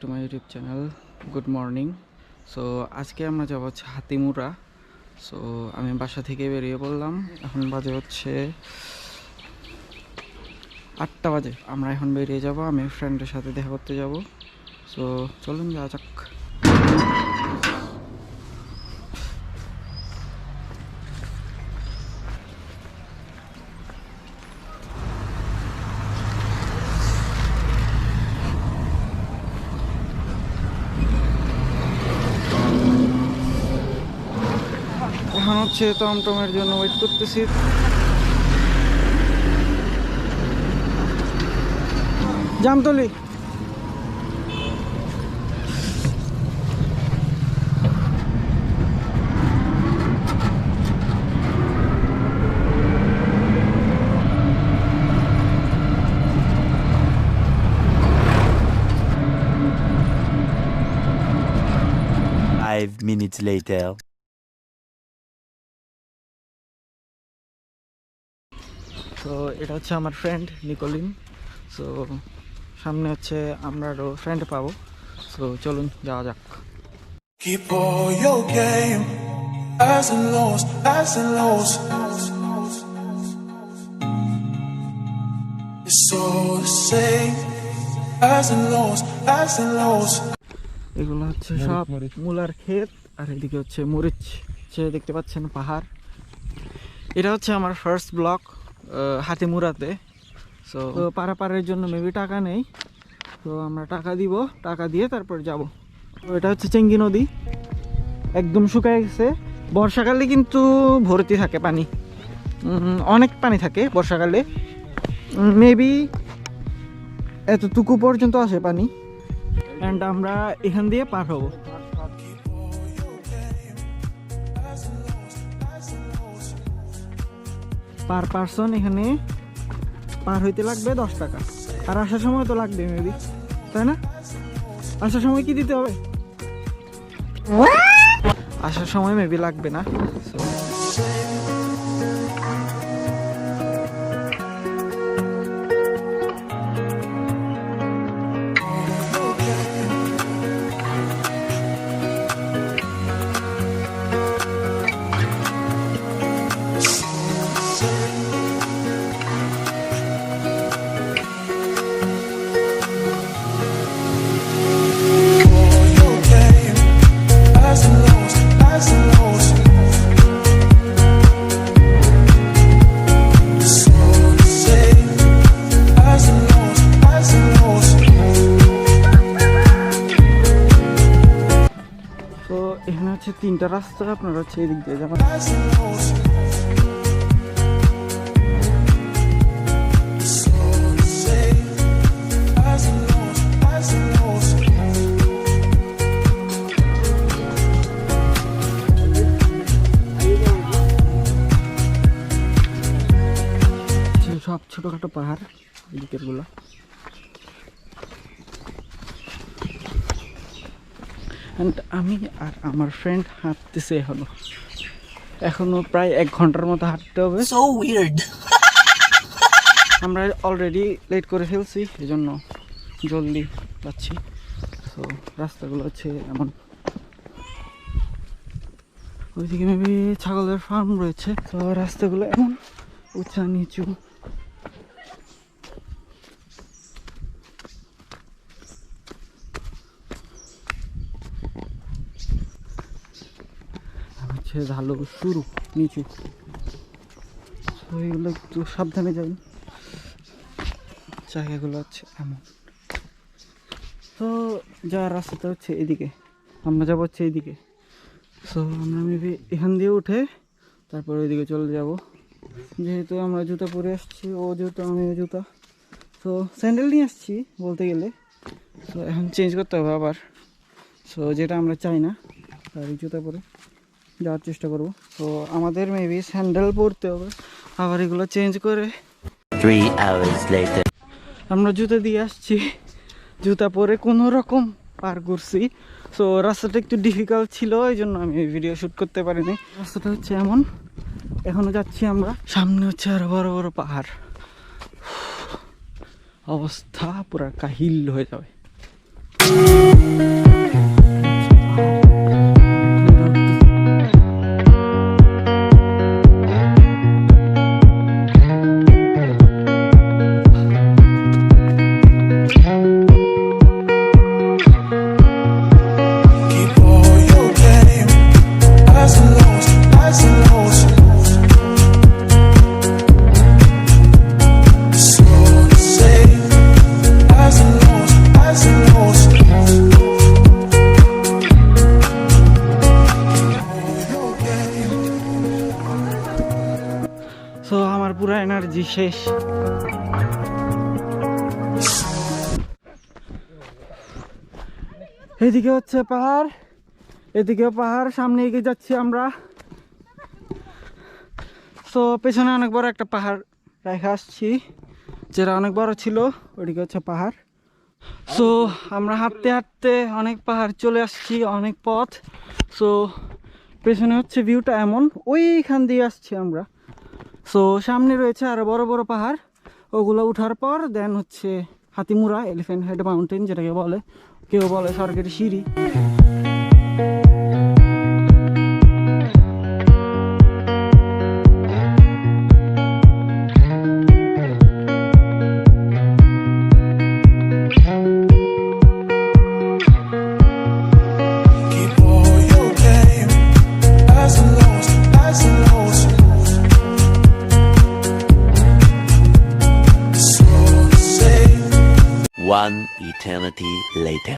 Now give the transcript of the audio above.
To my YouTube channel. Good morning. So আজকে আমরা যাবো হচ্ছে হাতিমুরা। সো আমি বাসা থেকে বেরিয়ে পড়লাম। এখন বাজে হচ্ছে 8টা বাজে। আমরা এখন বেরিয়ে যাব, আমি ফ্রেন্ডের সাথে দেখা করতে যাব। সো চলুন যাওয়া যাক। এখন হচ্ছে টমটমের জন্য ওয়েট করতেছি। Jamtoli minutes later. তো এটা হচ্ছে আমার ফ্রেন্ড নিকোলিন। সো সামনে হচ্ছে আমরা আরও ফ্রেন্ড পাবো। সো চলুন যাওয়া যাক। Keep all your game, highs and lows, highs and lows. It's all the same, highs and lows, highs and lows. এগুলো হচ্ছে সব মূলার ক্ষেত, আর এদিকে হচ্ছে মরিচ। সে দেখতে পাচ্ছেন পাহাড়। এটা হচ্ছে আমার ফার্স্ট ব্লগ হাতিমুরাতে। সো পারাপারের জন্য মেবি টাকা নেই, তো আমরা টাকা দিব, টাকা দিয়ে তারপর যাব। তো এটা হচ্ছে চেঙ্গি নদী, একদম শুকায় গেছে। বর্ষাকালে কিন্তু ভর্তি থাকে পানি, অনেক পানি থাকে বর্ষাকালে। মেবি এতটুকু পর্যন্ত আসে পানি, অ্যান্ড আমরা এখান দিয়ে পার হব। পার পারসন এখানে পার হইতে লাগবে 10 টাকা, আর আসার সময় তো লাগবে মেবি, তাই না? আসার সময় কি দিতে হবে? আসার সময় মেবি লাগবে না। এখানে হচ্ছে 3টা রাস্তা, আপনারা হচ্ছে এদিক দিয়ে যাবেন। সব ছোটখাটো পাহাড় এদিকের গুলা। আমি আর আমার ফ্রেন্ড হাঁটতেছে এখনো প্রায় 1 ঘন্টার মতো হাঁটতে হবে। So weird. আমরা অলরেডি লেট করে ফেলছি, এই জন্য জলদি যাচ্ছি। তো রাস্তাগুলো হচ্ছে এমন। ওইদিকে মেবি ছাগলের ফার্ম রয়েছে। তো রাস্তাগুলো এমন উঁচা নিচু। ঢালু শুরু নিচু, তো এগুলো একটু সাবধানে যাই। জায়গাগুলো হচ্ছে এমন। তো যাওয়ার রাস্তাটা হচ্ছে এদিকে, আমরা যাবো হচ্ছে এইদিকে। সো আমরা মেবি এখান দিয়ে উঠে তারপর ওইদিকে চলে যাব। যেহেতু আমরা জুতা পরে আসছি, ও জুতা আমিও জুতা, তো স্যান্ডেল নিয়ে আসছি বলতে গেলে। তো এখন চেঞ্জ করতে হবে আবার। সো যেটা আমরা চাই না, তার জুতা পরে যাওয়ার চেষ্টা করব। তো আমাদের মেবি স্যান্ডেল পরতে হবে, আবার এগুলো চেঞ্জ করে। 3 hours later. আমরা জুতা দিয়ে আসছি, জুতা পরে কোনো রকম পার করছি। সো রাস্তাটা একটু ডিফিকাল্ট ছিল, এই জন্য আমি ভিডিও শ্যুট করতে পারিনি। রাস্তাটা হচ্ছে এমন, এখনো যাচ্ছি আমরা। সামনে হচ্ছে আরো বড় বড় পাহাড়, অবস্থা পুরা কাহিল হয়ে যাবে। Keep all your game, highs and lows, highs and lows. So to say, highs and lows, highs and lows. All your game. So আমার পুরো এনার্জি শেষ। এদিকে হচ্ছে পাহাড়, এদিকেও পাহাড়, সামনে এগিয়ে যাচ্ছি আমরা। সো পেছনে অনেক বড় একটা পাহাড় রেখে আসছি, যেটা অনেক বড় ছিল। ওইদিকে হচ্ছে পাহাড়। সো আমরা হাঁটতে হাঁটতে অনেক পাহাড় চলে আসছি, অনেক পথ। সো পেছনে হচ্ছে ভিউটা এমন, ওইখান দিয়ে আসছি আমরা। সো সামনে রয়েছে আরো বড় বড় পাহাড়, ওগুলো উঠার পর দেন হচ্ছে হাতিমুরা, এলিফ্যান্ট হেড মাউন্টেন যেটাকে বলে, কেউ বলে সরকারি সিঁড়ি। Keep all your game, highs and lows, highs and lows. So to say. One eternity later.